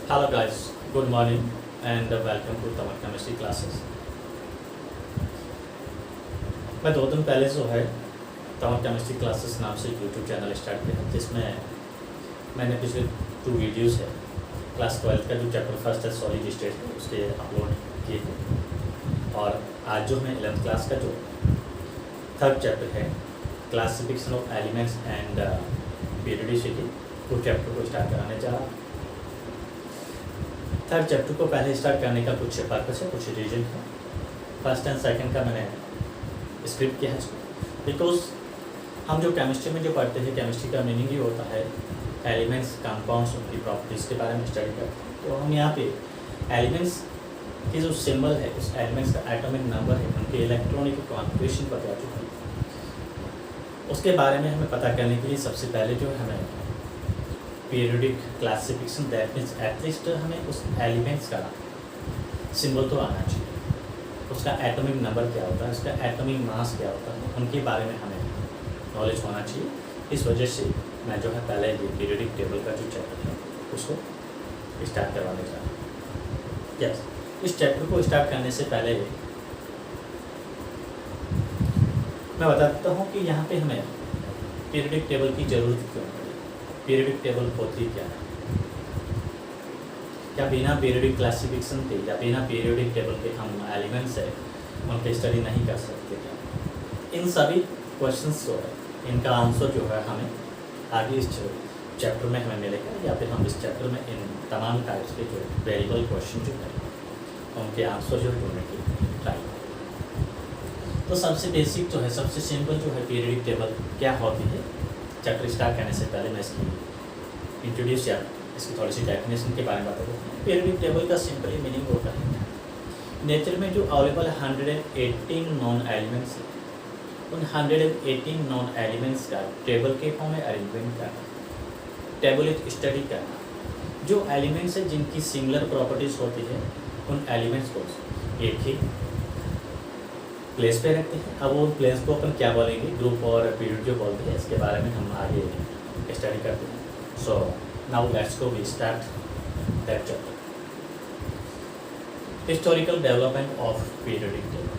Hello guys, good morning and welcome to तमर chemistry classes. मैं 2 दिन पहले जो है तमर केमिस्ट्री क्लासेस नाम से यूट्यूब चैनल स्टार्ट किया, जिसमें मैंने पिछले 2 वीडियोस है क्लास 12 का जो चैप्टर फर्स्ट है सॉलिड स्टेट है उसके अपलोड किए थे। और आज जो मैं 11th क्लास का जो थर्ड चैप्टर है classification of elements and periodicity वो चैप्टर को स्टार्ट कराने जा रहा हूँ। थर्ड चैप्टर को पहले स्टार्ट करने का कुछ पर्पस है, कुछ रीजन है। फर्स्ट एंड सेकंड का मैंने स्क्रिप्ट किया है इसको, बिकॉज हम जो केमिस्ट्री में जो पढ़ते हैं, केमिस्ट्री का मीनिंग ही होता है एलिमेंट्स, कंपाउंड्स, उनकी प्रॉपर्टीज़ के बारे में स्टडी करते हैं। तो हम यहाँ पे एलिमेंट्स की जो सिंबल है, उस एलिमेंट्स का एटॉमिक नंबर है, उनके इलेक्ट्रॉनिक कॉन्फ़िगरेशन बता चुके हैं। उसके बारे में हमें पता करने के लिए सबसे पहले जो है हमें periodic classification, that means at least हमें उस एलिमेंट्स का सिंबल तो आना चाहिए, उसका एटॉमिक नंबर क्या होता है, उसका एटॉमिक मास क्या होता है, उनके बारे में हमें नॉलेज होना चाहिए। इस वजह से मैं जो है पहले ये पीरियडिक टेबल का जो चैप्टर है उसको स्टार्ट करवाने जा रहा हूँ। यस, इस चैप्टर को स्टार्ट करने से पहले मैं बता देता हूँ कि यहाँ पे हमें पीरियडिक टेबल की ज़रूरत क्यों है। पीरियडिक टेबल होती क्या है? क्या बिना पीरियडिक क्लासिफिकेशन के या बिना पीरियडिक टेबल के हम एलिमेंट्स है उनकी स्टडी नहीं कर सकते क्या? इन सभी क्वेश्चंस जो है इनका आंसर जो है हमें आगे इस चैप्टर में हमें मिलेगा, या फिर हम इस चैप्टर में इन तमाम टाइप्स के जो वेरिएबल क्वेश्चन जो है उनके आंसर जो है ढूंढने की ट्राई करें। तो सबसे बेसिक जो है, सबसे सिंपल जो है पीरियडिक टेबल क्या होती है, चैप्टर स्टार्ट करने से पहले मैं इसकी इंट्रोड्यूस या इसकी थोड़ी सी डेफिनेशन के बारे में बता दूँ। पीरियडिक टेबल का सिंपली मीनिंग होता है नेचर में जो अवेलेबल 118 नॉन एलिमेंट्स हैं, उन 118 नॉन एलिमेंट्स का टेबल के फॉर्म में अरेंजमेंट करना, टेबल स्टडी करना। जो एलिमेंट्स हैं जिनकी सिमिलर प्रॉपर्टीज़ होती है, उन एलिमेंट्स को एक ही प्लेस पे रखते हैं। अब वो प्लेस को अपन क्या बोलेंगे, ग्रुप और पीरियड जो बोलते हैं, इसके बारे में हम आगे स्टडी करते हैं। So now let's go we start that chapter. Historical development of periodic table.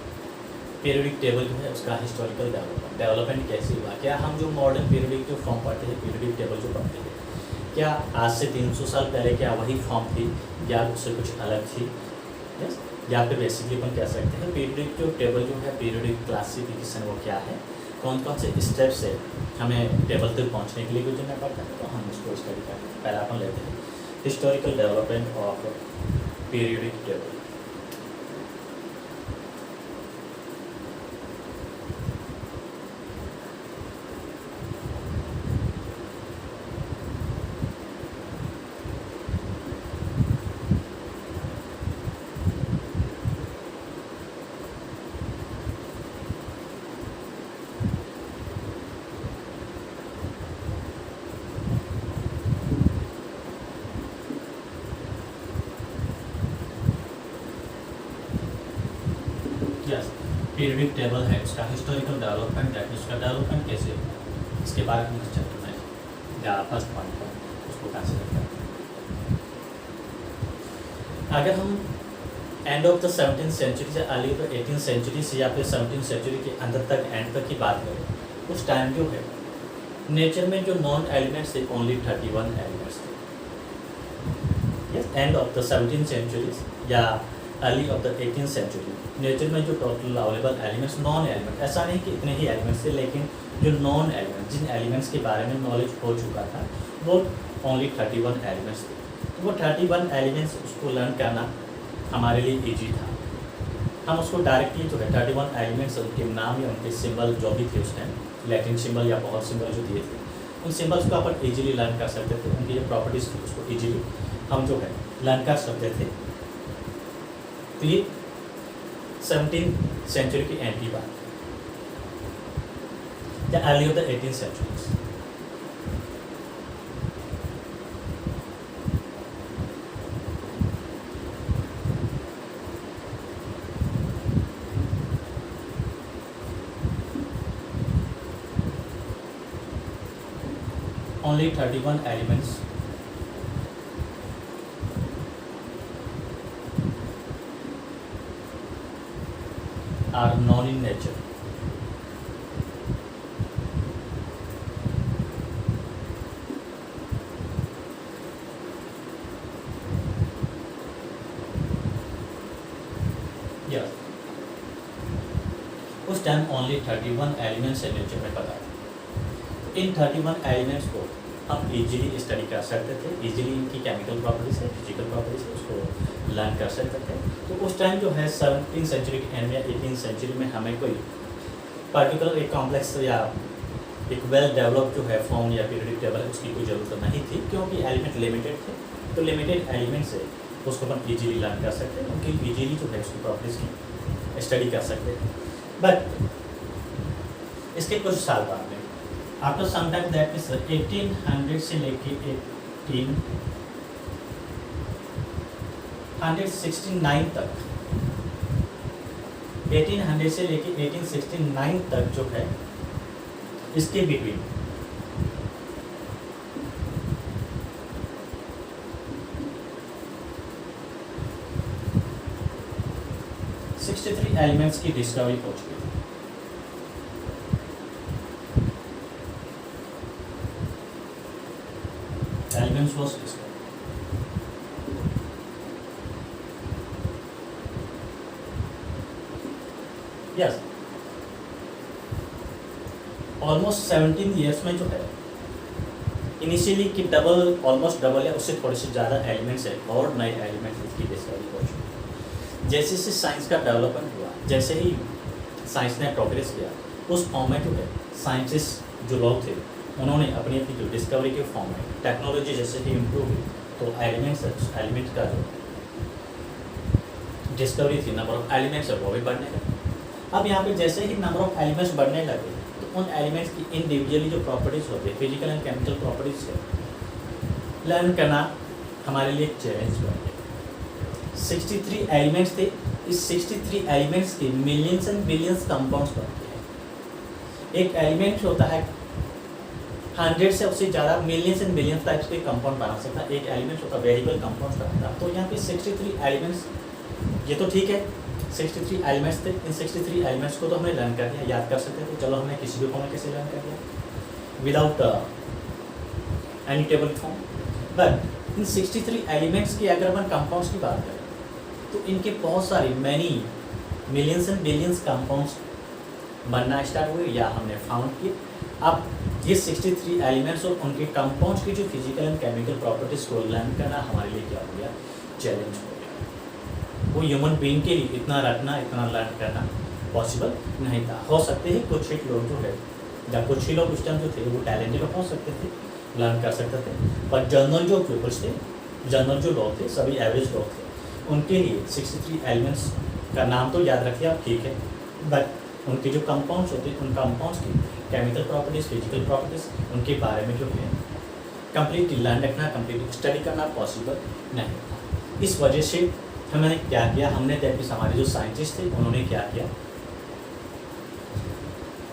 Periodic table जो है उसका हिस्टोरिकल डेवलपमेंट कैसे हुआ? क्या हम जो मॉडर्न पीरियडिक जो फॉर्म पढ़ते हैं, पीरियडिक टेबल जो पढ़ते हैं, क्या आज से 300 साल पहले क्या वही फॉर्म थी या उससे कुछ अलग थी? यस, या फिर बेसिकली अपन कह सकते हैं पीरियडिक जो टेबल जो है, पीरियडिक क्लासिफिकेशन वो क्या है, कौन कौन से स्टेप्स है हमें टेबल तक पहुंचने के लिए गुजरना पड़ता है, तो हम उसको स्टडी करते हैं। पहला अपन लेते हैं historical development of periodic table. Periodic table है उसका हिस्टोरिकल डेवलपमेंट है, उसका डेवलपमेंट कैसे हुआ इसके बारे में इस चैप्टर में या फर्स्ट पॉइंट पर उसको कंसिडर करते हैं। अगर हम end of the 17th century से early of the 18th century से या फिर 17th सेंचुरी के अंदर तक, एंड तक की बात करें, उस टाइम जो है नेचर में जो नॉन एलिमेंट्स थे ओनली 31 एलिमेंट्स थे। Yes, end of the 17th century या early of the 18th century nature में जो total available elements, non element, ऐसा नहीं कि इतने ही एलिमेंट्स थे, लेकिन जो नॉन एलिमेंट, जिन एलिमेंट्स के बारे में नॉलेज हो चुका था, वो ओनली 31 एलिमेंट्स थे। तो वो 31 एलिमेंट्स उसको लर्न करना हमारे लिए ईजी था। हम उसको डायरेक्टली जो है 31 एलिमेंट्स, उनके नाम या उनके सिंबल जो भी थे उस टाइम, लैटिन सिंबल या बहुत सिंबल जो दिए थे, उन सिंबल्स को अपन ईजिली लर्न कर सकते थे। उनकी जो प्रॉपर्टीज़ थी उसको ईजिली हम जो है लर्न कर सकते थे। तो ये 17th सेंचुरी की एंड की बात या early of the 18th century. only 31 elements are known in nature. Yes, उस टाइम ओनली 31 एलिमेंट्स है नेचर में पता है। इन 31 एलिमेंट्स को हम इजीली स्टडी कर सकते थे, इजीली इनकी केमिकल प्रॉपर्टीज है, फिजिकल प्रॉपर्टीज है, उसको लर्न कर सकते थे। तो उस टाइम जो है 17वीं सेंचुरी के एंड या 18वीं सेंचुरी में हमें कोई पर्टिकुलर एक कॉम्प्लेक्स या एक वेल डेवलप जो है फॉर्म या पीरियडिक टेबल उसकी कोई ज़रूरत नहीं थी, क्योंकि एलिमेंट लिमिटेड थे। तो लिमिटेड एलिमेंट से उसको हम इजीली लर्न कर सकते हैं, उनकी इजीली जो है उसकी प्रॉपर्टीज की स्टडी कर सकते हैं। बट इसके कुछ साल बाद में after some time, that means 1800 से लेके 1869 तक, 1800 से लेके 1869 तक जो है इसके बिटवीन एलिमेंट्स की डिस्कवरी हो चुकी है। Elements was discovered. Yes, almost 17 years में जो है इनिशियली कि डबल, ऑलमोस्ट डबल या उससे थोड़े से ज़्यादा एलिमेंट्स है और नए एलिमेंट्स की डिस्कवरी हो चुकी है। जैसे जैसे साइंस का डेवलपमेंट हुआ, जैसे ही साइंस ने प्रोग्रेस किया, उस फॉर्म में जो है साइंटिस्ट जो लोग थे उन्होंने अपनी अपनी जो डिस्कवरी के फॉर्म में टेक्नोलॉजी जैसे कि इम्प्रूव हुई, तो एलिमेंट का जो डिस्कवरी थी, नंबर ऑफ एलिमेंट्स है वो भी बढ़ने लगे। अब यहाँ पे जैसे ही नंबर ऑफ एलिमेंट्स बढ़ने लगे, तो उन एलिमेंट्स की इंडिविजुअली जो प्रॉपर्टीज़ होती है, फिजिकल एंड केमिकल प्रॉपर्टीज़ है, लर्न करना हमारे लिए एक चैलेंज बन गया। 63 एलिमेंट्स थे, इस 63 एलिमेंट्स के मिलियंस एंड बिलियंस कंपाउंड्स बनते हैं। एक एलिमेंट होता है 100 से उससे ज़्यादा मिलियंस एंड बिलियंस टाइप्स के कंपाउंड बना सकता है। एक एलिमेंट होता है वेरिएबल कंपाउंड बनता है। तो यहाँ पे 63 एलिमेंट्स, ये तो ठीक है 63 एलिमेंट्स थे। इन 63 एलिमेंट्स को तो हमने लर्न कर दिया, याद कर सकते थे, चलो हमने किसी भी फॉर्म में कैसे लर्न कर दिया without any table form. But in 63 elements की अगर अपन कंपाउंड्स की बात करें तो इनके बहुत सारे many millions and billions compounds बनना स्टार्ट हुए या हमने फाउंड किए। अब ये 63 एलिमेंट्स और उनके कंपाउंड्स की जो फिजिकल एंड केमिकल प्रॉपर्टीज़ को लर्न करना हमारे लिए क्या हो गया, चैलेंज हो गया। वो ह्यूमन बीइंग के लिए इतना रखना, इतना लर्न करना पॉसिबल नहीं था। हो सकते हैं कुछ ही लोग जो है या कुछ ही लोग उस टाइम जो थे वो टैलेंटेड हो सकते थे, लर्न कर सकते थे, पर जनरल जो पीपल्स थे, जनरल जो लोग थे, सभी एवरेज लोग थे, उनके लिए 63 एलिमेंट्स का नाम तो याद रखिए आप, ठीक है, बट उनके जो कंपाउंड्स होते हैं उन कंपाउंड्स की केमिकल प्रॉपर्टीज़, फिजिकल प्रॉपर्टीज़, उनके बारे में जो है कंप्लीट लर्न रखना, कंप्लीट स्टडी करना पॉसिबल नहीं था। इस वजह से हमने क्या किया, हमने दैट हमारे जो साइंटिस्ट थे उन्होंने क्या किया,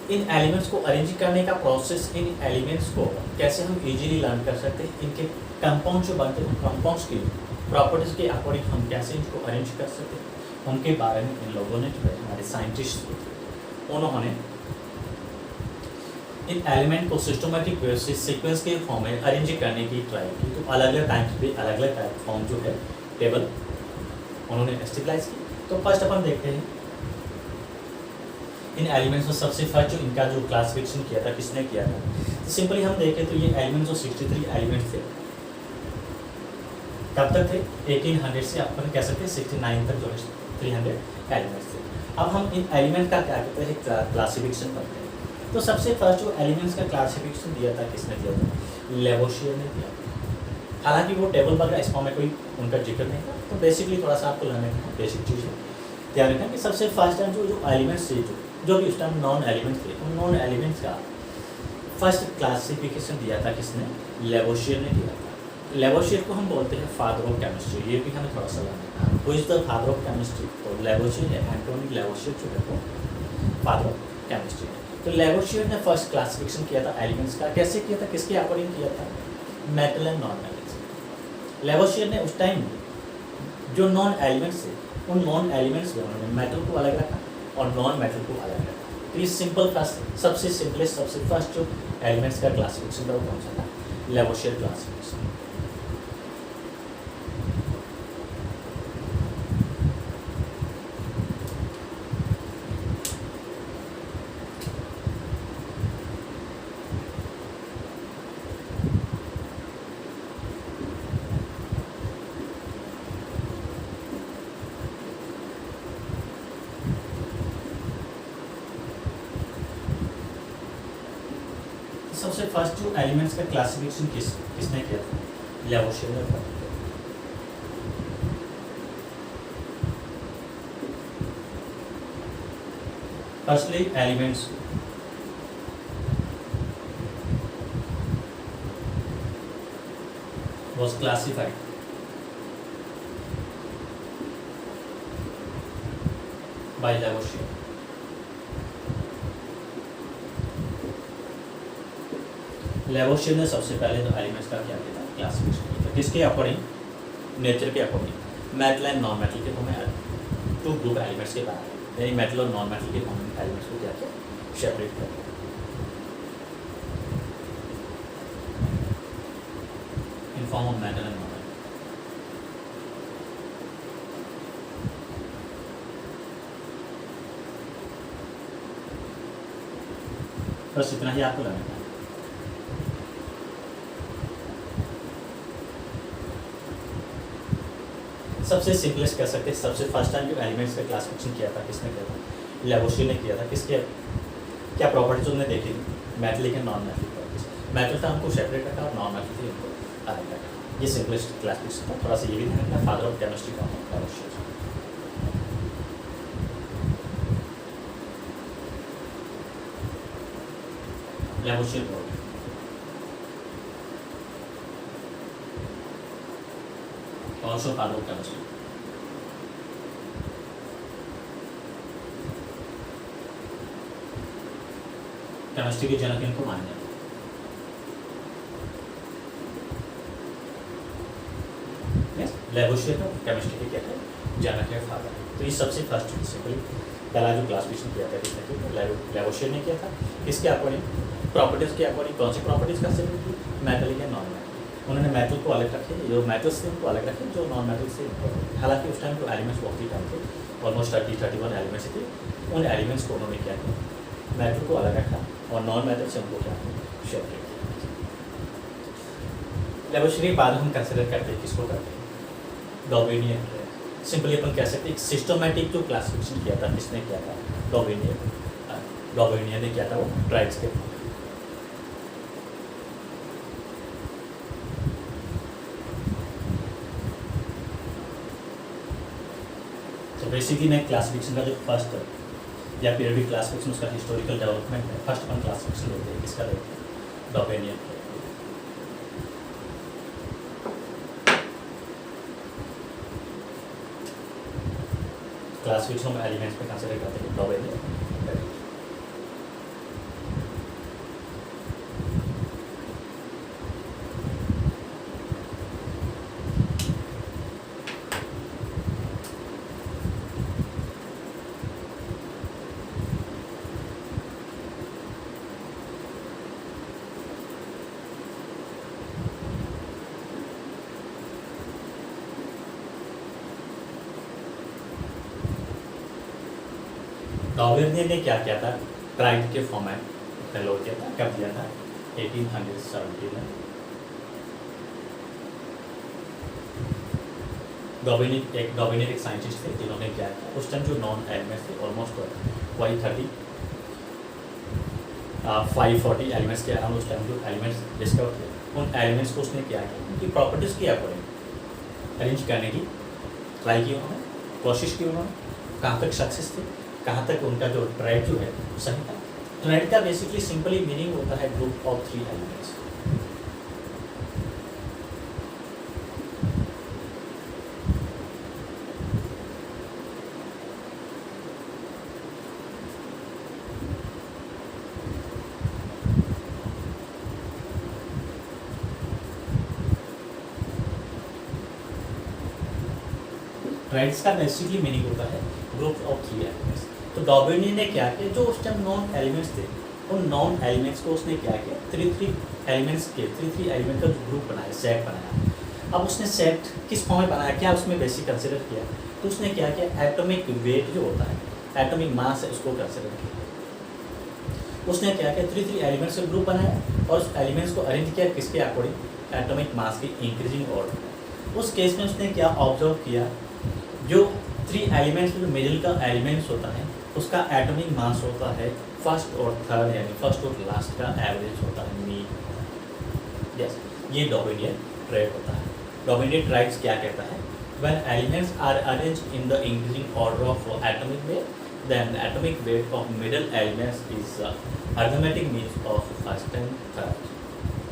इन एलिमेंट्स को अरेंज करने का प्रोसेस, इन एलिमेंट्स को कैसे हम इजीली लर्न कर सकते हैं, इनके कंपाउंड जो बनते हैं उन कंपाउंड्स की प्रॉपर्टीज़ के अकॉर्डिंग हम कैसे इनको अरेंज कर सकते हैं, उनके बारे में इन लोगों ने जो है हमारे साइंटिस्ट उन्होंने इन एलिमेंट को सिस्टमेटिक वे से सीक्वेंस के फॉर्म में अरेंज करने की ट्राई की। तो अलग अलग टाइम्स पे अलग अलग टाइप फॉर्म जो है टेबल उन्होंने स्टेबलाइज की। तो फर्स्ट अपन देखते हैं इन एलिमेंट्स में सबसे फर्स्ट जो इनका जो क्लासिफिकेशन किया था किसने किया था। तो सिंपली हम देखें तो ये एलिमेंट्स जो 63 एलिमेंट्स थे कब तक थे, 1800 से अपन कह सकते हैं 69 तक जो है 300 एलिमेंट्स थे। अब हम इन एलिमेंट का क्या कहते हैं क्लासिफिकेशन करते हैं। तो सबसे फर्स्ट जो एलिमेंट्स का क्लासिफिकेशन दिया था किसने दिया था, लेवोशियर ने दिया। हालांकि वो टेबल वगैरह इस फॉर्म में कोई उनका जिक्र नहीं था, तो बेसिकली थोड़ा सा आपको लर्न करना बेसिक चीज़ है। ध्यान रखना कि सबसे फर्स्ट टाइम जो एलिमेंट्स थे जो भी उस टाइम नॉन एलिमेंट्स थे, उन नॉन एलिमेंट्स का फर्स्ट क्लासिफिकेशन दिया था किसने, लेवोशियर ने दिया था। लेवोशियर को हम बोलते हैं फादर ऑफ केमिस्ट्री, ये भी हमें थोड़ा सा लर्न करना है। Who is the father of chemistry, तो लेवोशियर है, एंटोनी लेवोशियर जो है वो फादर ऑफ केमिस्ट्री है। तो लेवोशियर ने फर्स्ट क्लासिफिकेशन किया था एलिमेंट्स का। कैसे किया था, किसके अकॉर्डिंग किया था, metal and non metals. Lavoisier ने उस टाइम जो नॉन एलिमेंट्स थे उन नॉन एलिमेंट्स में उन्होंने मेटल को अलग रखा, और नॉन मेटल को अलग रखा। तो ये सिंपल फर्स्ट सबसे सिंपलेस्ट सबसे फर्स्ट जो एलिमेंट्स का क्लासिफिकेशन था वो कौन सा था? Lavoisier classification. सबसे फर्स्ट जो एलिमेंट्स का क्लासिफिकेशन किसने किया था? लेवोशियर ने था। Firstly elements was classified by Lavoisier. Lavoisier ने सबसे पहले तो एलिमेंट्स का क्या किया था? क्लासिफिकेशन किया था। किसके अकॉर्डिंग? नेचर के according. Metal and non metal के हमें टू ग्रुप एलिमेंट्स के बारे में, यानी मेटल और नॉन मेटल के हम एलिमेंट्स को क्या किया? सेपरेट कर दिया। In form of metal and non metal. बस इतना ही आपको लगेगा। सबसे सिंपलेस्ट कह सकते हैं, सबसे फर्स्ट टाइम जो एलिमेंट्स का क्लासिफिकेशन किया था किसने किया था? लेवोशियर ने किया था। किसके क्या प्रॉपर्टीज उन्होंने देखी थी? Metallic and non metallic properties. Metal था हमको सेपरेट रखा और नॉन मेटल थी उनको अलग रखा। ये सिंपलेस्ट क्लासिफिकेशन था। थोड़ा सा ये भी ध्यान रखना, फादर ऑफ केमिस्ट्री का Lavoisier. Lavoisier also father of chemistry. Chemistry के जनक इनको माने जाते हैं। लेवोशियर का केमिस्ट्री के क्या है? जनक है, फादर। तो ये सबसे फर्स्ट सिंपली पहला जो क्लासिफिकेशन किया था किसने किया? लेवोशियर ने किया था। किसके अकॉर्डिंग? प्रॉपर्टीज के अकॉर्डिंग। कौन सी प्रॉपर्टीज का सेपरेट की? Metallic and non metal. उन्होंने मेटल को अलग रखे, जो मेटल्स थे उनको अलग रखे, जो नॉन मेटल से। हालांकि उस टाइम जो एलिमेंट्स बहुत ही कम थे, ऑलमोस्ट 30-31 एलिमेंट्स थे। उन एलिमेंट्स को उन्होंने क्या किया? मेटल को अलग रखा और नॉन मेटल से उनको क्या सेपरेट किया। लेवोशियर के बाद हम कंसिडर करते हैं किसको करते हैं? डॉर्विनियर। सिंपली अपन कह सकते हैं सिस्टमैटिक जो क्लासिफिकेशन किया था किसने किया था? डॉर्विनियर ने किया था। वो ट्राइब्स के बेसिकली मैं क्लासिफिकेशन का जो फर्स्ट या पीरियडिक क्लासिफिकेशन उसका हिस्टोरिकल डेवलपमेंट है। फर्स्ट अपन क्लासिफिकेशन होते हैं किसका? डॉर्विनियर। क्लासिफिकेशन में एलिमेंट्स पे कंसीडर करते हैं डॉर्विनियर। डॉर्विनियर ने क्या किया था? ट्राइब के फॉर्मेट में लोड किया था। कब दिया था? 1870 में। डॉर्विनियर एक साइंटिस्ट थे जिन्होंने क्या किया? उस टाइम जो नॉन एलिमेंट्स थे ऑलमोस्ट वही 540 एलिमेंट्स के अराउंड उस टाइम जो एलिमेंट्स डिस्कवर थे, उन एलिमेंट्स को उसने क्या किया? उनकी प्रॉपर्टीज़ के अकॉर्डिंग अरेंज करने की ट्राई की उन्होंने, कोशिश की उन्होंने। कहाँ तक सक्सेस थे, कहाँ तक उनका जो ट्राइड जो है सही था। ट्राइड का बेसिकली सिंपली मीनिंग होता है ग्रुप ऑफ 3 एलिमेंट्स। ट्राइड्स का बेसिकली मीनिंग होता है ग्रुप ऑफ 3 एलिमेंट्स। तो डॉबिनी ने क्या किया, जो उस टाइम नॉन एलिमेंट्स थे उन नॉन एलिमेंट्स को उसने क्या किया, थ्री एलिमेंट्स के थ्री एलिमेंट का जो ग्रुप बनाया, सेट बनाया। अब उसने सेट किस फॉर्म में बनाया, क्या उसमें बेसिक कंसिडर किया, तो उसने क्या किया, एटॉमिक वेट जो होता है, एटॉमिक मास है, उसको कंसिडर किया। उसने क्या किया, थ्री एलिमेंट्स का ग्रुप बनाया और उस एलिमेंट्स को अरेंज किया किसके अकॉर्डिंग, एटॉमिक मास की इंक्रीजिंग ऑर्डर। उस केस में उसने क्या ऑब्जर्व किया, जो थ्री एलिमेंट्स में जो मिडिल का एलिमेंट्स होता है उसका एटॉमिक मास होता है फर्स्ट और थर्ड, यानी फर्स्ट और लास्ट का एवरेज होता है मीन। यस, ये डॉबिनियन ट्रेड होता है। डॉबिनियन ट्राइब्स क्या कहता है, when elements are arranged in the increasing order of atomic weight, then the atomic weight of middle elements is arithmetic means of first and third.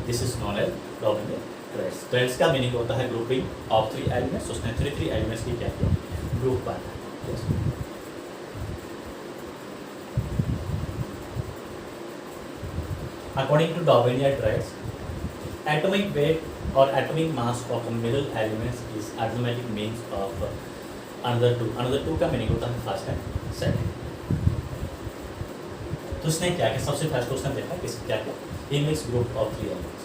This is known as dominant traits. Traits का meaning होता है grouping of three elements. उसने three elements की क्या किया, group बनाया। yes. According to Darwinian traits, atomic weight or atomic mass of the middle elements is arithmetic means of another two. Another two का meaning होता है फर्स्ट एंड सेकंड। तो उसने क्या किया, सबसे फर्स्ट उसने देखा किस क्या किया, he makes group of three elements.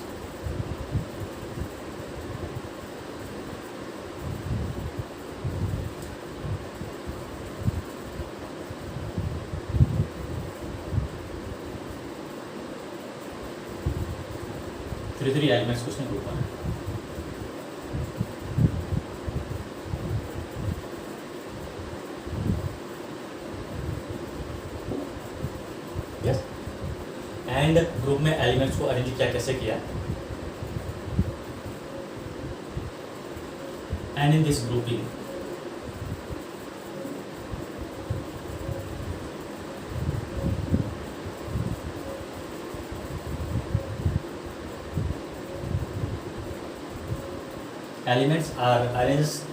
Three elements को उसने ग्रुप बनाया। एंड ग्रुप में एलिमेंट्स को अरेंज किया, कैसे किया, and in this grouping elements are arranged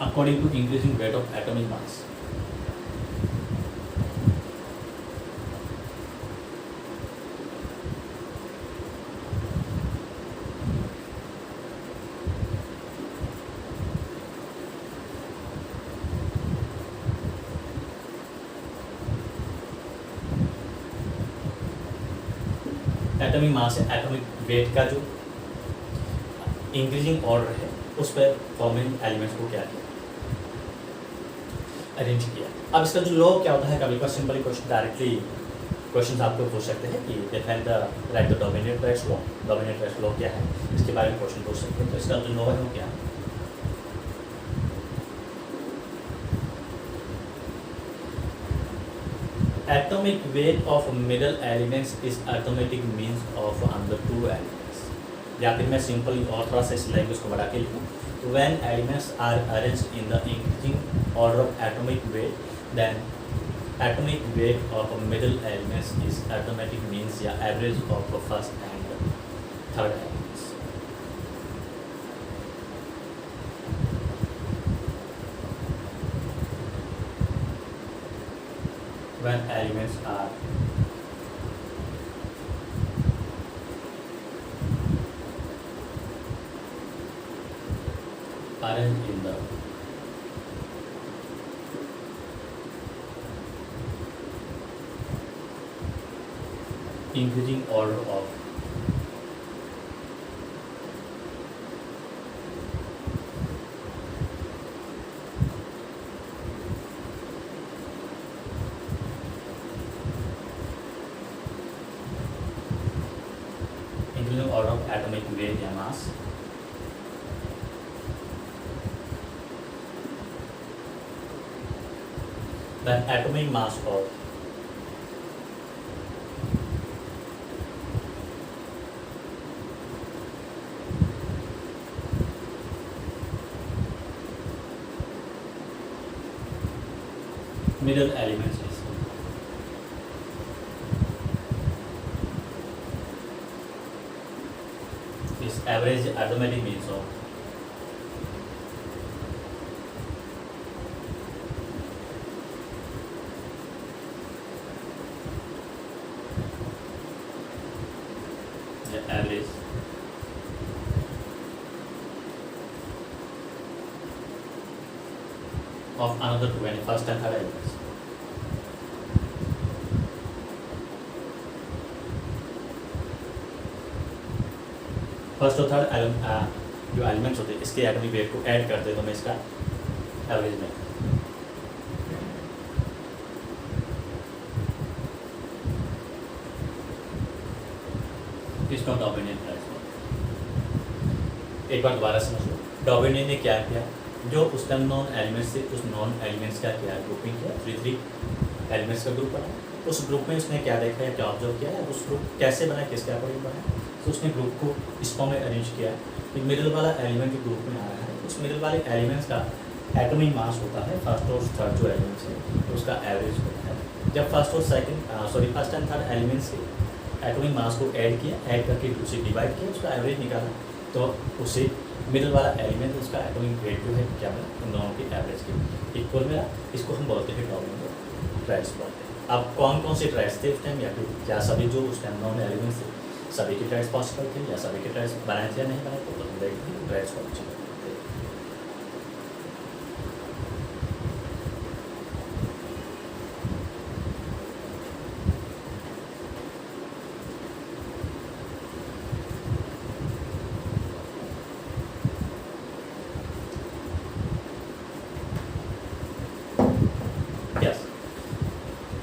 according to increasing weight of atomic mass. Atomic mass है, एटॉमिक वेट का जो इंक्रीजिंग ऑर्डर है उस पर फॉर्मिंग एलिमेंट्स को क्या किया, अरेंज किया। अब इसका जो लॉ क्या होता है, कभी कभी सिंपली क्वेश्चन डायरेक्टली क्वेश्चन आपको पूछ सकते हैं कि डिफाइन द राइट द डोमिनेट ट्रेड्स लॉ। डोमिनेट ट्रेड्स लॉ क्या है, इसके बारे में क्वेश्चन पूछ सकते हैं। तो इसका जो लॉ है वो क्या है, atomic weight of middle elements is arithmetic means of under two elements। या फिर मैं सिंपली और थोड़ा सा इस लैंग्वेज को बढ़ा के लिखूँ, when elements are arranged in the increasing order of atomic weight, then atomic weight of middle elements is arithmetic means या average of first and third elements। when elements are arranged in the increasing order of increasing order of atomic weight या mass, then atomic mass of middle elements is average arithmetic means of the average of another two यानी first and third elements. First और third जो elements होते हैं इसके atomic weight को add करते तो मैं इसका एवरेज में इसका डॉबिनियन ट्रांसफर। एक बार दोबारा समझ लो, डॉबिनियन ने क्या किया, जो उस टाइम नॉन एलिमेंट्स से उस नॉन एलिमेंट्स का क्या ग्रुपिंग किया, थ्री एलिमेंट्स का ग्रुप बना। उस ग्रुप में उसने क्या देखा है, क्या ऑब्जर्व किया है, उस ग्रुप कैसे बना, किसके अकॉर्डिंग बना, तो उसने ग्रुप को इस फॉर्म में अरेंज किया कि मिडिल वाला एलिमेंट जो ग्रुप में आ रहा है उस मिडिल वाले एलिमेंट्स का एटॉमिक मास होता है फर्स्ट और थर्ड जो एलिमेंट्स है तो उसका एवरेज होता है। जब फर्स्ट और फर्स्ट एंड थर्ड एलिमेंट्स के एटॉमिक मास को ऐड किया, ऐड करके उसे डिवाइड किया, उसका एवरेज निकाला, तो उसे मिडिल वाला एलिमेंट उसका एटॉमिक वेट जो है क्या मिला, उन दोनों की एवरेज के इक्वल मिला। इसको हम बोलते हैं डॉबिनियन ट्राइड्स बोलते हैं। अब कौन कौन से ट्राइड्स थे उस टाइम, या फिर क्या सभी जो उस टाइम नॉन एलिमेंट्स थे सभी के ट्राइड्स पॉसिबल थे, या सभी के ट्राइड्स बनाए थे या नहीं बनाए, तो हम देखते हैं ट्राइड्स पॉसिबल थे।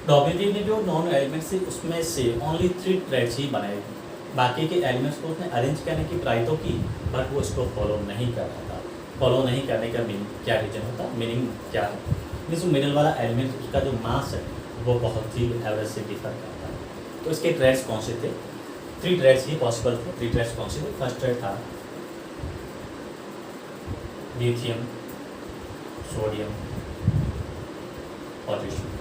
डॉबिनियन ने जो नॉन एलिमेंट्स थे उसमें से ओनली 3 ट्राइड्स ही बनाए, बाकी के एलिमेंट्स को उसने अरेंज करने की ट्राई तो की बट वो इसको फॉलो नहीं कर रहा था। फॉलो नहीं करने का मीनिंग क्या रीजन होता, मीनिंग क्या है, मीन्स मिडिल वाला एलिमेंट उसका जो मास है वो बहुत ही एवरेज से डिफर करता है। तो इसके ट्राइड्स कौन से थे, 3 ट्राइड्स ही पॉसिबल थे। 3 ट्राइड्स कौन से थे, फर्स्ट ट्राइड था लिथियम, सोडियम, पोटेशियम।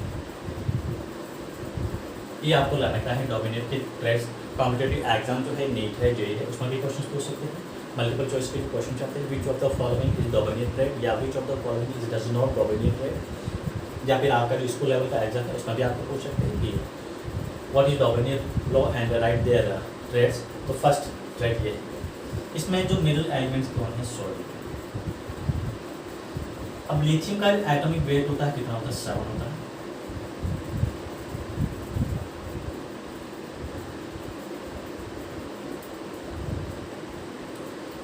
ये आपको लाने का है डॉबिनियन के ट्राइड्स। कॉम्पिटेटिव एग्जाम जो है नीट है, जेईई है, उसमें भी क्वेश्चन पूछ सकते हैं। मल्टीपल चॉइस के क्वेश्चन चाहते हैं, which of the following is Dobereiner triad, या which of the following is does not Dobereiner triad, या फिर आपका जो स्कूल लेवल का एग्जाम है उसमें भी आपको पूछ सकते हैं कि what is Dobereiner law and write their triads. तो फर्स्ट ट्राइड ये है, इसमें जो मिडिल एलिमेंट्स कौन है, सोडियम। अब लिथियम का एटॉमिक वेट होता है कितना होता है, 7 होता है।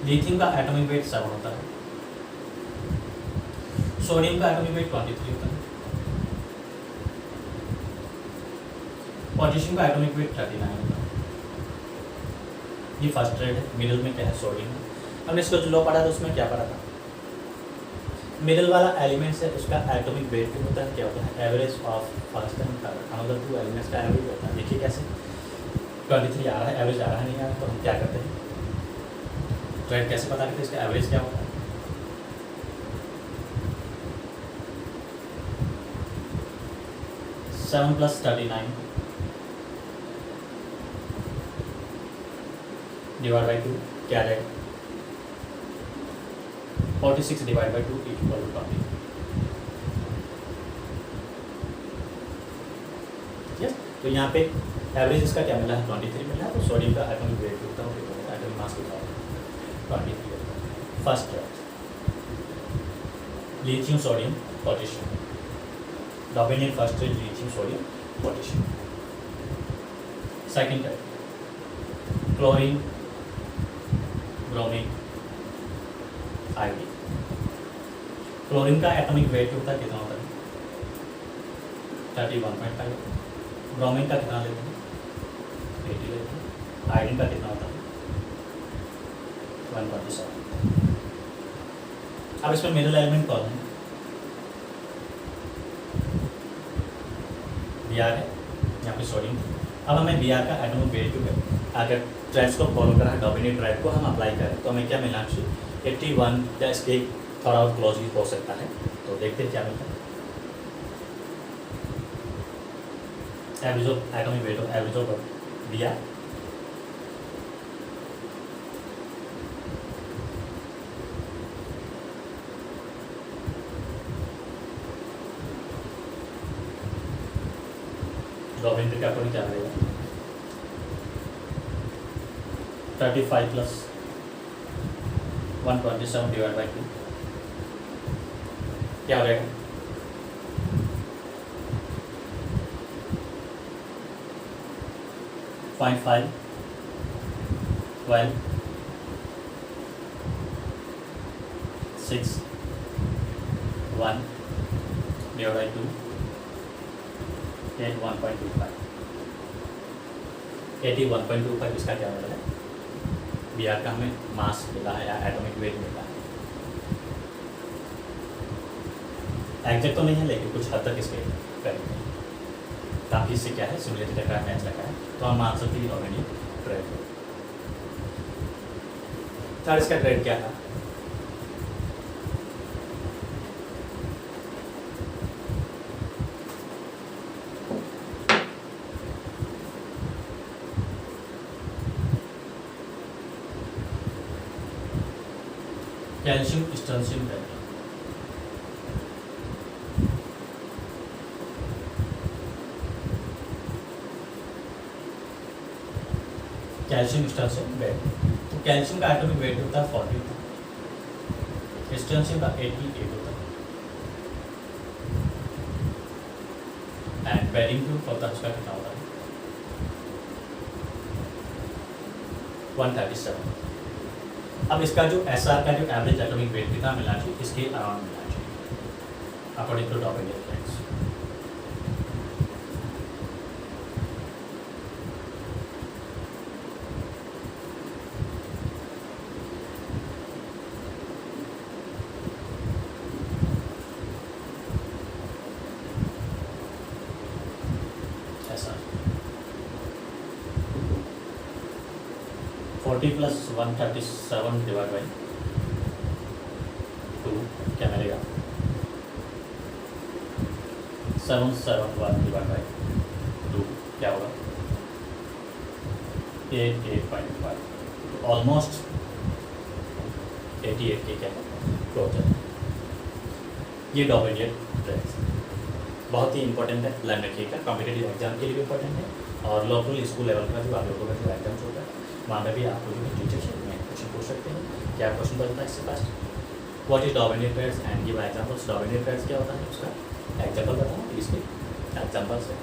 लिथियम का एटॉमिक वेट 7 होता है। सोडियम का एटॉमिक वेट 23 होता है। पोटेशियम का एटॉमिक वेट 39 होता है। ये फर्स्ट ट्रेड है, मिडिल में क्या है, सोडियम है। हमने इसको जो लॉ पढ़ा था उसमें क्या पढ़ा था, मिडिल वाला एलिमेंट्स है उसका एटॉमिक वेट जो होता है क्या होता है, average of first and third another 2 elements का एवरेज होता है। देखिए कैसे 23 आ रहा है, एवरेज आ रहा है नहीं आ रहा, तो हम क्या करते हैं, ट्रेड कैसे पता करते हैं, इसका एवरेज क्या होता है। 7 + 39 डिवाइड बाई 2 क्या रहेगा, 46 divide by 2 equal to 20। Yes, तो यहाँ पे एवरेज इसका क्या मिला है, 23 मिला है। तो सोडियम का एटॉमिक वेट कितना होगा, एटॉमिक मास कितना होगा, 23। First triad lithium, sodium, potassium. Dobereiner first triad lithium, sodium, potassium. Second triad chlorine, bromine, iodine. Chlorine का एटॉमिक वेट होता है कितना होता है, 31.5। ब्रोमीन का कितना लेते हैं, 80 लेते हैं। आयोडीन का कितना होता है, 127। अब इसमें मिडिल एलिमेंट कौन है, Br है, यहाँ पे सोडियम। अब हमें Br का एटॉमिक वेट जो है, अगर ट्राइड्स को फॉलो करा है, डॉबिनियन ट्राइड को हम अप्लाई करें तो हमें क्या मिलना चाहिए, 81 या इसके थोड़ा और क्लोजली हो सकता है। तो देखते हैं क्या मिलता है, average of atomic weight of average of Br डॉबिनियन का अकॉर्डिंग क्या रहेगा, 35 + 127 डिवाइड बाई 2 क्या हो रहेगा, 0.5, 12, 6, 1 divided by 2, 8, 1.25, 81.25 इसका क्या मतलब है? Br का हमें मास मिला है या एटॉमिक वेट मिला है। एग्जैक्ट तो नहीं है लेकिन कुछ हद तक इसके करीब है। काफ़ी इससे क्या है, सिमुलेटेड रखा है, मैच रखा है, तो हम मान सकते हैं ऑलरेडी ट्रेड हो। थर्ड इसका ट्रेड क्या था? Calcium strontium triad. Calcium strontium weight, तो कैल्शियम का एटॉमिक वेट होता है 40 होता है, स्टर्नशियम का 88 होता है, एंड बेरिंग ग्रुप होता है उसका कितना होता है 137। अब इसका जो SR का जो एवरेज एटॉमिक वेट कितना मिलना चाहिए, इसके अराउंड मिलना चाहिए according to Dobereiner friends. SR 40 + 137 divide by 2 क्या मिलेगा 771 डिवाइड बाई 2 क्या होगा 88.5, तो ऑलमोस्ट 88 के क्या टोटल। ये डॉबेलियर ट्रेड्स बहुत ही इंपॉर्टेंट है, ध्यान रखिएगा, कॉम्पिटेटिव एग्जाम के लिए भी इंपॉर्टेंट है, और लोकल स्कूल लेवल का जो आप लोगों का जो एग्जाम्स होता है वहाँ पर भी आपको जो टीचर से में क्वेश्चन पूछ सकते हैं। क्या क्वेश्चन बनता है इससे पास, what is Dobereiner triads and give examples. Dobereiner triads क्या होता है उसका एग्जाम्पल बताओ, इसके एग्जाम्पल्स है।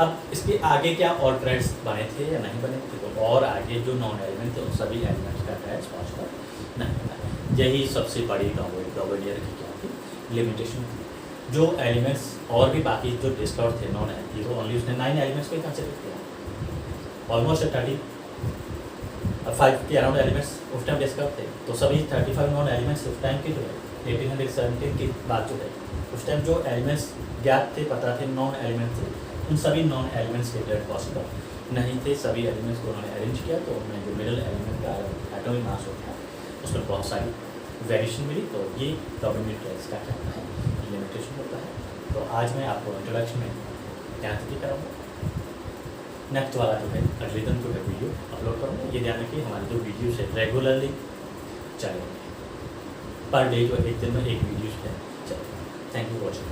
अब इसके आगे क्या और ट्रेड्स बने थे या नहीं बने थे, तो और आगे जो नॉन एलिमेंट थे उन सभी एलिमेंट्स का ट्रेड्स पॉसिबल नहीं बना। यही सबसे बड़ी डॉबेलियर की क्या थी लिमिटेशन थी। जो एलिमेंट्स और भी बाकी जो डिस्कवर थे नॉन एलिमेंट, तो ओनली उसने 9 एलिमेंट्स को ही कंसिडर किया, ऑलमोस्ट 35 के अराउंड एलिमेंट्स उस टाइम डिस्कवर थे, तो सभी 35 नॉन एलिमेंट्स उस टाइम के जो है 1817 के बाद जो है उस टाइम जो एलिमेंट्स ज्ञात थे पता थे नॉन एलिमेंट थे, उन सभी नॉन एलिमेंट्स के ट्रेड पॉसिबल नहीं थे। सभी एलिमेंट्स को उन्होंने अरेंज किया, तो उनमें जो मिडल एलिमेंट का एटॉमिक मास होता है उसमें बहुत सारी वेरिएशन मिली, तो ये डॉबेलियर ट्रेड्स का क्या होता है लिमिटेशन होता है। तो आज मैं आपको इंट्रोडक्शन में ध्यान से कराऊँगा, नेक्स्ट वाला जो है अगले दिन जो है वीडियो अपलोड करूँगा। ये ध्यान रखिए हमारी जो वीडियोस है रेगुलरली चलेंगे, पर डे जो एक दिन में एक वीडियोस है चलेगा। Thank you watching.